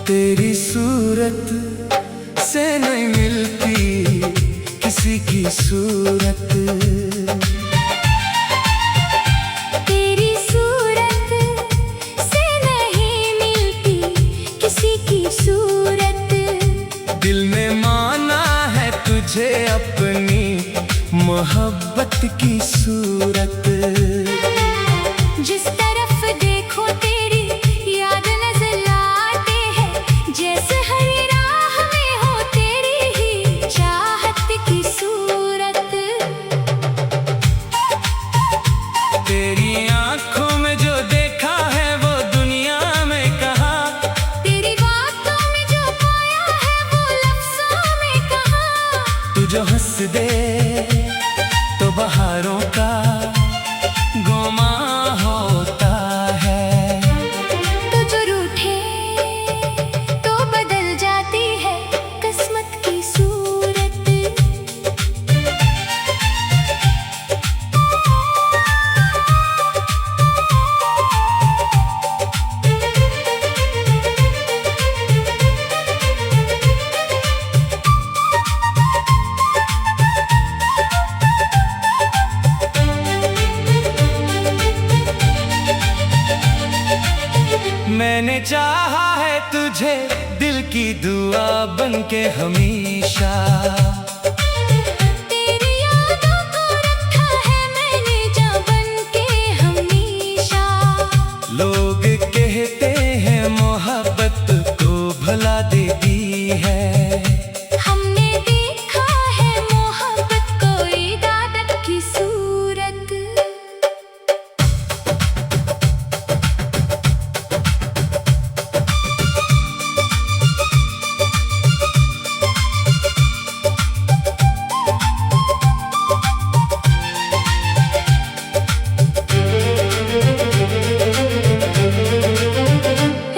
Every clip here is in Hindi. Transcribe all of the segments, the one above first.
तेरी सूरत से नहीं मिलती किसी की सूरत। तेरी सूरत से नहीं मिलती किसी की सूरत। दिल ने माना है तुझे अपनी मोहब्बत की सूरत। जिस तरफ देखो तेरी याद नजर आती है, जैसे हर राह में हो तेरी ही चाहत की सूरत। तेरी आंखों में जो देखा है वो दुनिया में कहा, तेरी बातों में जो पाया है वो लफ्जों में कहा। तू जो हंस दे तो बहारों का गोमा होता है। तू जो रूठे तो बदल जाती है किस्मत की सूरत। मैंने चाहा है तुझे दिल की दुआ बन के हमेशा। तेरी यादों को रखा है मैंने जा बन के हमेशा। लोग कहते हैं मोहब्बत को भुला देती है। हमने देखा है मोहब्बत को इबादत की सूरत।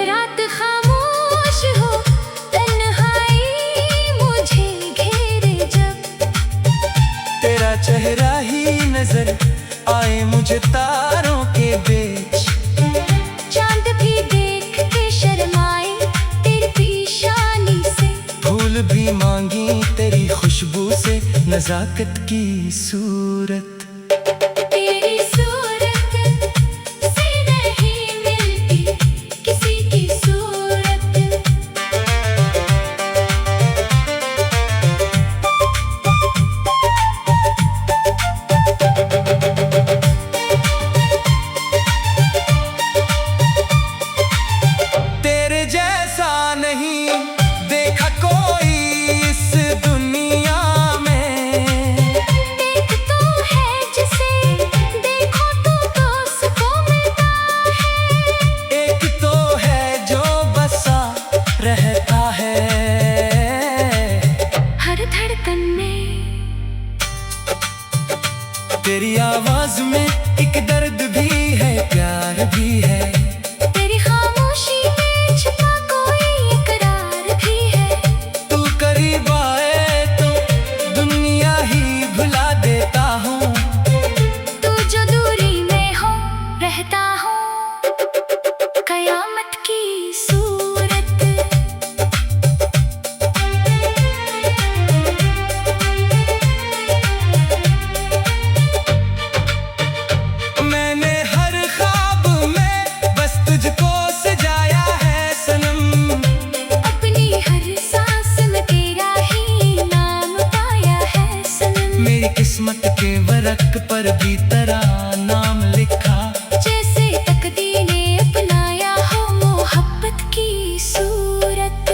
रात खामोश हो तन्हाई मुझे घेरे जब, तेरा चेहरा ही नजर आए मुझे तारों के बीच। चांद भी देख के शर्माए तेरी पेशानी से। फूल भी मांगी तेरी खुशबू से नजाकत की सूरत। तेरी सूरत से नहीं मिलती किसी की सूरत। तेरे जैसा नहीं देखा कोई इस दुनिया में। एक तो है जिसे देखो तो सुकून मिलता है। एक तो है जो बसा रहता है हर धड़कन में। तेरी आवाज में एक दर्द भी है प्यार भी है। तेरी खामोशी में छिपा कोई इकरार भी है। तू करीब आए तो दुनिया ही भुला देता हूँ। तू जो दूरी में हो रहता हूँ कयामत की सूरत। मैंने हर ख्वाब में बस तुझको सजाया है सनम। अपनी हर सांस में तेरा ही नाम पाया है सनम। मेरी किस्मत के वरक पर भी तेरा नाम लिखा। जैसे तकदीर ने अपनाया हो मोहब्बत की सूरत।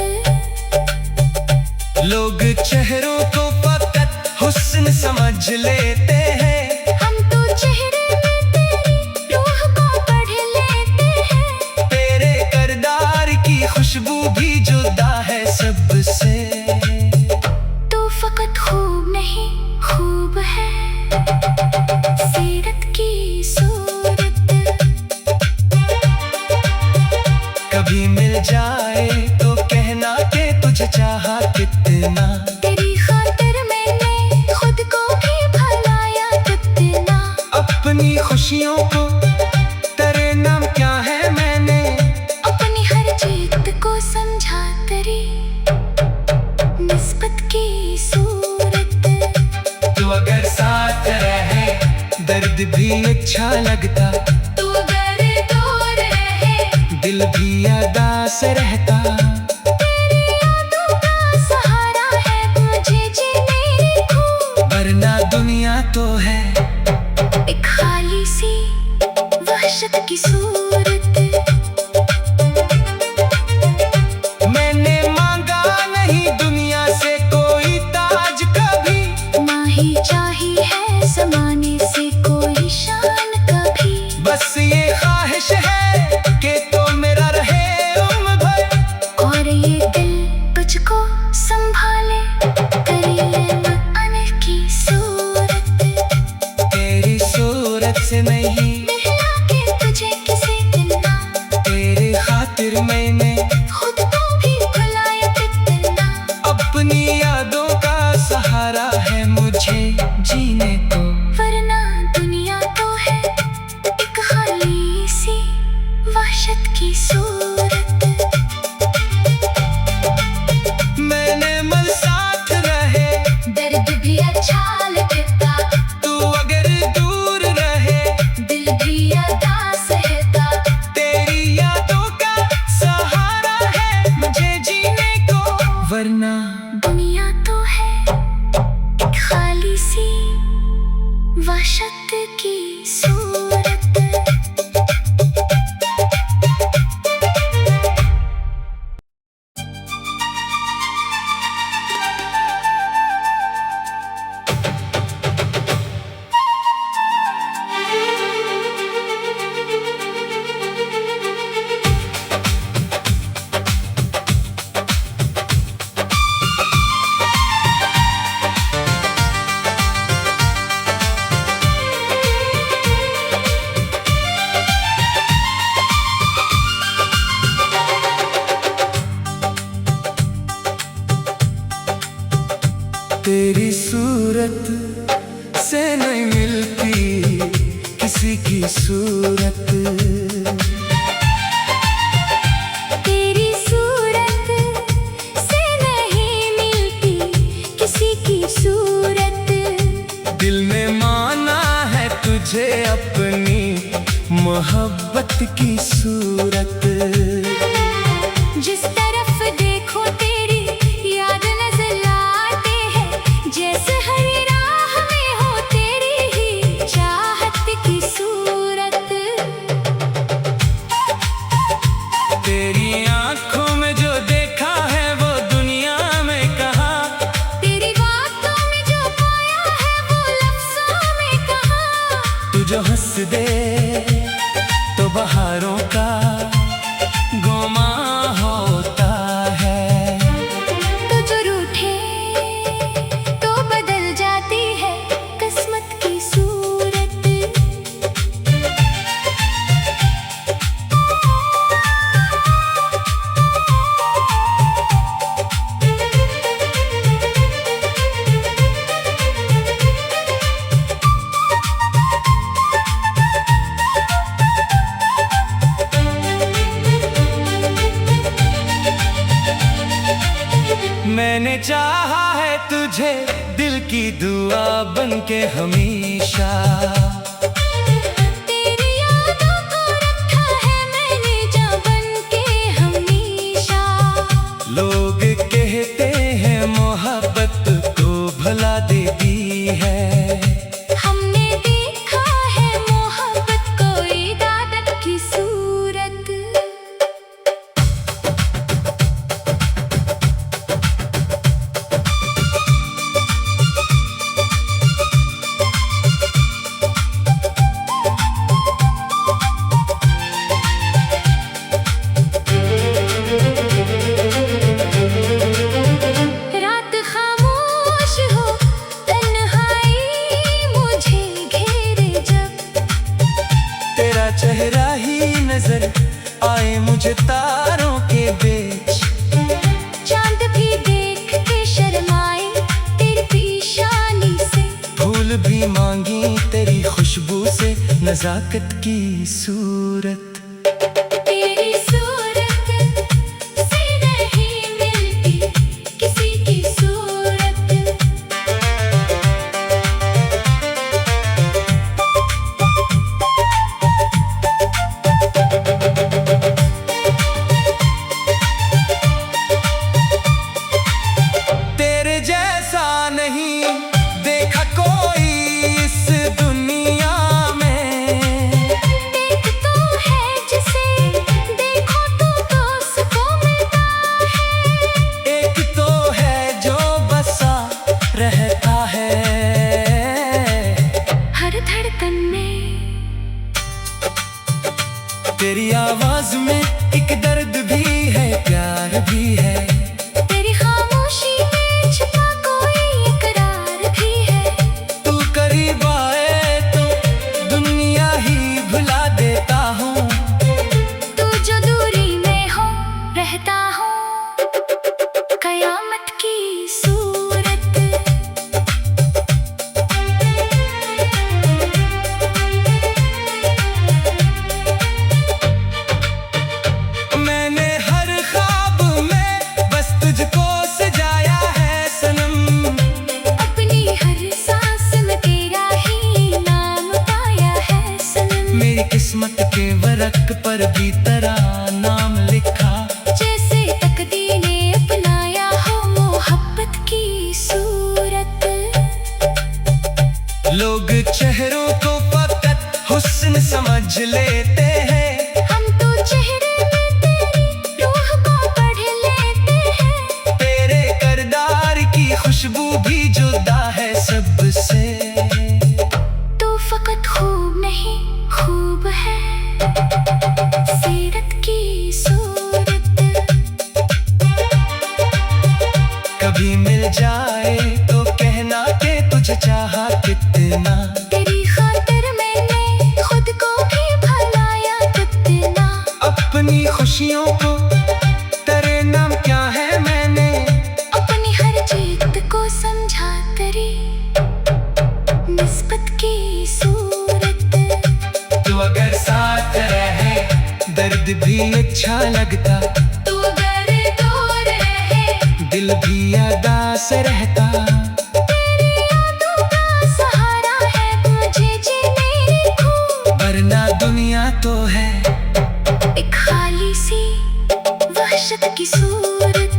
लोग चेहरों को फकत हुस्न समझ लेते हैं। हम तो चेहरे में तेरी रूह को पढ़ लेते हैं। तेरे किरदार की खुशबू भी जुदा है सबसे। तो फकत खूब नहीं खूब है सीरत की सूरत। कभी मिल जाए तो कहना कि तुझे चाहा कितना। तेरी खातिर मैंने खुद को भी भुलाया कितना। अपनी खुशियों को तेरे नाम क्या है मैंने अपनी हर जीत को समझा खुद भी अच्छा लगता, तू अगर दूर रहे दिल भी यादा से रहता। तेरी यादों का सहारा है मुझे जीने को, वरना दुनिया तो है एक खाली सी वहशत की सूरत। मैंने मांगा नहीं दुनिया से कोई ताज कभी, ना ही चाही है ज़माने से कोई शान कभी। बस ये ख्वाहिश है कि तो मेरा रहे उम्र भर, और ये दिल तुझको संभाले करीम अनकी सूरत। तेरी सूरत से नहीं मिला के तुझे किसी दिन ना, तेरी खातिर मैंने खुद को भी भुलाया कितना। अपनी यादों का सहारा है मुझे जीने को, वरना दुनिया तो है एक खाली सी वहशत की सूरत। मैंने मल साथ रहे दर्द भी अच्छा लगता, तू अगर दूर रहे दिल भी अदा सहता। तेरी यादों का सहारा है मुझे जीने को, वरना दुनिया तो है एक खाली सी वहशत की सूरत। तेरी सूरत से नहीं मिलती किसी की सूरत, तेरी सूरत से नहीं मिलती किसी की सूरत। दिल ने माना है तुझे अपनी मोहब्बत की सूरत। जिस तरफ देखो तेरी याद नजर आती है, जैसे हर राह में हो तेरी ही चाहत की सूरत। तेरी आंखों में जो देखा है वो दुनिया में कहा, तेरी बातों में जो पाया है वो लफ्जों में कहा। तू जो हंस दे तो बहारों का गोमा होता है, तू जो रूठे तो बदल जाती है किस्मत की सूरत। मैंने चाहा है तुझे दिल की दुआ बन के हमेशा, तेरी यादों को रखा है मैंने जा बन के हमेशा। लोग कहते हैं मोहब्बत को भुला देती है, हमने देखा है मोहब्बत को इबादत की सूरत। रात खामोश हो तन्हाई मुझे घेरे जब, तेरा चेहरा ही नजर आए मुझे तारों के बीच। चांद भी देख के शर्माए तेरी पेशानी से, फूल भी मांगी तेरी खुशबू से नजाकत की सूरत। तेरी सूरत से नहीं मिलती किसी की सूरत। तेरी आवाज में एक दर्द भी है, प्यार भी है। तेरी खामोशी में छिपा कोई इकरार भी है। तू करीब आए तो दुनिया ही भुला देता हूँ। तू जो दूरी में हो रहता हूँ, कयामत की सूरत। मैंने हर ख्वाब में बस तुझको सजाया है सनम। अपनी हर सांस में तेरा ही नाम पाया है सनम। मेरी किस्मत के वरक पर भी तेरा नाम लिखा, जैसे तकदीर ने अपनाया हो मोहब्बत की सूरत। लोग चेहरों को फकत हुस्न समझ लेते हैं। हम तो चेहरे में तेरी रूह को पढ़ लेते हैं। तेरे किरदार की खुशबू भी जुदा है सबसे। तो फकत खूब नहीं खूब है सीरत की सूरत। कभी मिल जाए तो कहना कि तुझे चाहा कितना। तेरी खातिर मैंने खुद को भी भुलाया कितना। अपनी खुशियों को तेरे नाम क्या है मैंने। अपनी हर जीत को समझा तेरी निस्बत की सूरत। तू अगर साथ रहे दर्द भी अच्छा लगता। तू अगर दूर रहे दिल भी अदास रहता। तेरी यादों का सहारा है मुझे जीने को। वरना दुनिया तो है एक खाली सी वहशत की सूरत।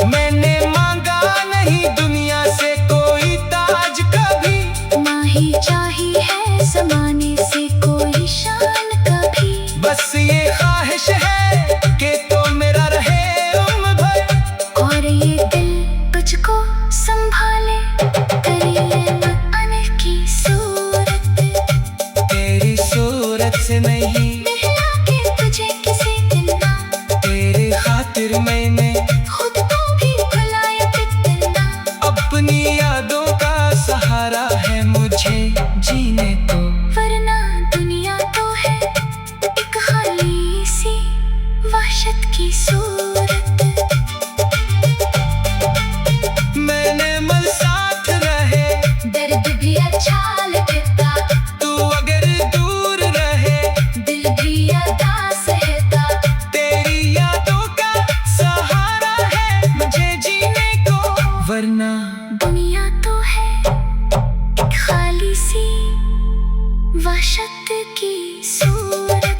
मैंने मांगा नहीं दुनिया से कोई ताज कभी। ना ही चाही है ज़माने से कोई शान कभी। बस ये ख्वाहिश है कि तो मेरा रहे उम्र भर। और ये दिल तुझको संभाले करीब आने की सूरत। तेरी सूरत से नहीं मिला के तुझे किसी दिन ना। तेरे खातिर मैंने खुद को भी भुलाया कितना। अपनी यादों का सहारा है मुझे जीने को। वरना दुनिया तो है एक खाली सी वहशत की सूरत। मैंने मल साथ रहे दर्द भी अच्छा लगता। तू अगर दूर रहे दिल भी अदा सहता। तेरी यादों का सहारा है मुझे जीने को। वरना दुनिया तो है एक खाली सी वहशत की सूरत।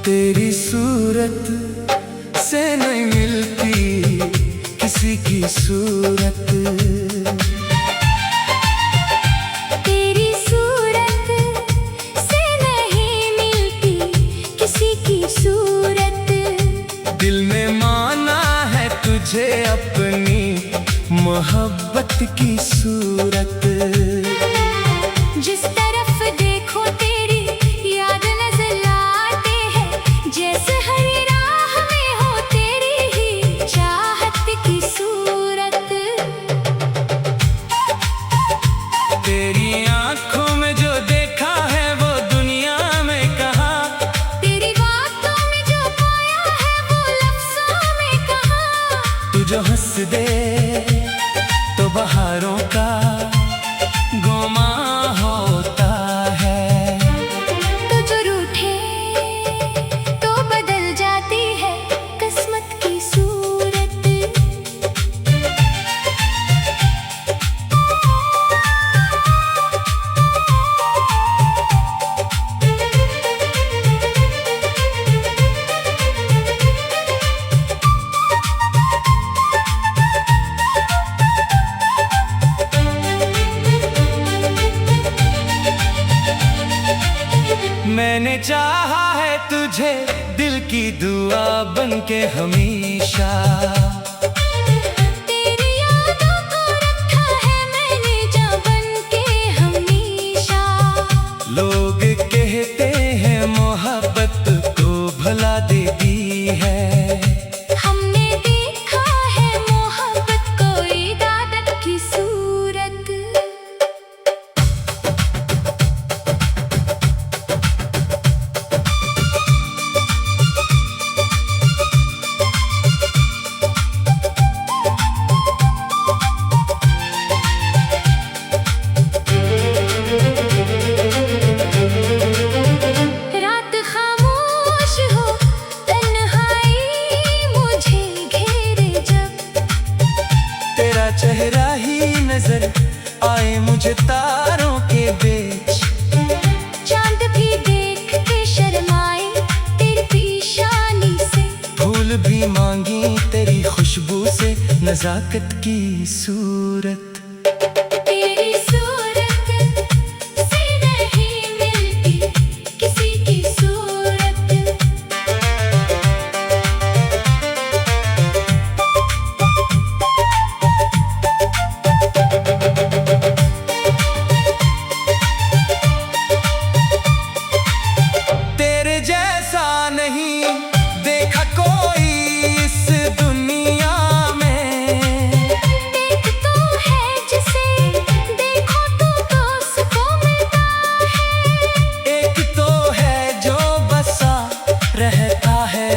तेरी सूरत से नहीं मिलती किसी की सूरत। तेरी सूरत से नहीं मिलती किसी की सूरत। दिल ने माना है तुझे अपनी मोहब्बत की सूरत। जिस तरफ देखो तेरी याद नजर आती है। जैसे हर राह में हो तेरी ही चाहत की सूरत। तेरी आंखों में जो देखा है वो दुनिया में कहा। तेरी बातों में जो पाया है वो लफ्जों में कहा। तू जो हंस दे तो बहारों का गोमा होता है। तो जो रूठे तो बदल जाती है किस्मत की सूरत। चाहा है तुझे दिल की दुआ बन के हमेशा। तेरी यादों को रखा है मैंने जा बन के हमेशा। लोग कहते हैं मोहब्बत को भुला देती है, हमने देखा है मोहब्बत को इबादत की सूरत। रात खामोश हो तन्हाई मुझे घेरे जब, तेरा चेहरा ही नजर आए मुझे तारों के बीच। चांद भी देख के शर्माए तेरी पेशानी से, फूल भी मांगी तेरी खुशबू से नजाकत की सूरत। तेरी सूरत से नहीं मिलती किसी की सूरत। तेरे जैसा नहीं देखा कोई इस दुनिया में। एक तो है जिसे देखो तो सुकून मिलता है, एक तो है जो बसा रहता है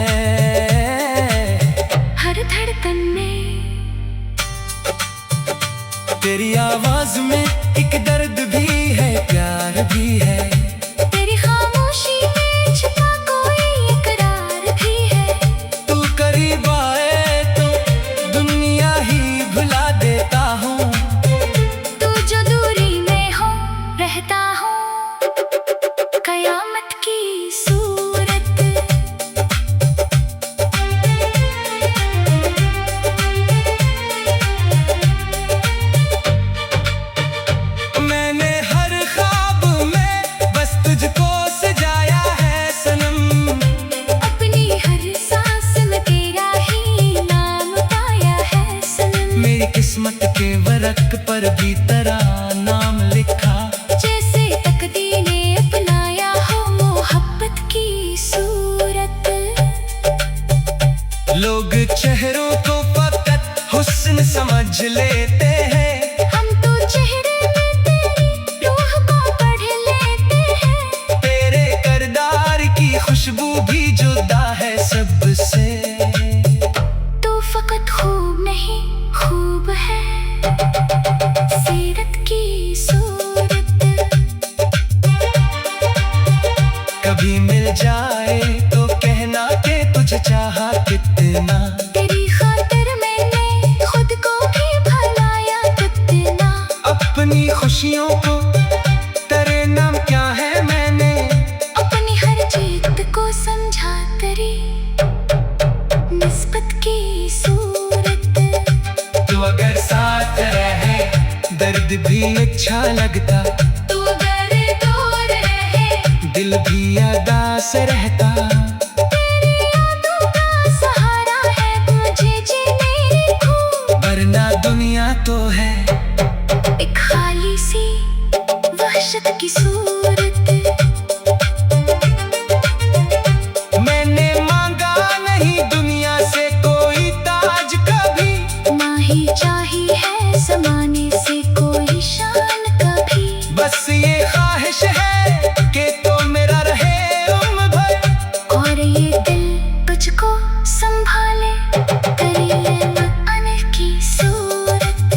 हर धड़कन में। तेरी आवाज में एक दर्द भी है प्यार भी है, तेरी खामोशी में छिपा कोई इकरार भी है। तू करीब आए तो दुनिया ही भुला देता हूँ। तू जो दूरी में हो रहता हूँ कयामत की सूरत। मैंने हर ख्वाब में बस तुझको सजाया है सनम, अपनी हर सांस में तेरा ही नाम पाया है सनम। मेरी किस्मत के वरक पर भी तेरा नाम लिखा, जैसे तकदीर ने अपनाया हो मोहब्बत की सूरत। लोग चेहरों को फकत हुस्न समझ लेते हैं, हम तो चेहरे में तेरी रूह को पढ़ लेते हैं। तेरे किरदार की खुशबू भी जुदा है सबसे। तो फकत खूब नहीं खूब है सीरत की सूरत। कभी मिल जाए तो कहना कि तुझे चाहा कितना, तेरी खातिर मैंने खुद को भी भुलाया कितना। अपनी खुशियों को तेरे नाम क्या है मैंने, अपनी हर जीत को समझा तेरी निस्बत की सूरत। तू अगर साथ रहे दर्द भी अच्छा लगता, तू अगर दूर रहे दिल भी अदास रहता। तेरी यादों का सहारा है मुझे जीने को, वरना दुनिया तो है एक खाली सी वहशत की सूरत। मैंने मांगा नहीं दुनिया से कोई ताज कभी, ना ही चाही है ज़माने से कोई शान कभी। बस ये ख्वाहिश है कि तो मेरा रहे उम्र भर, और ये दिल तुझको संभाले करीब आने की सूरत।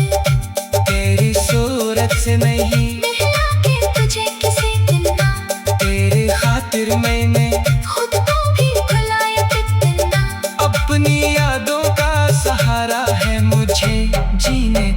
तेरी सूरत से नहीं मिला के तुझे किसी दिन ना, तेरे खातिर मैंने खुद को भी भुलाया कितना। अपनी यादों का सहारा है मुझे जीने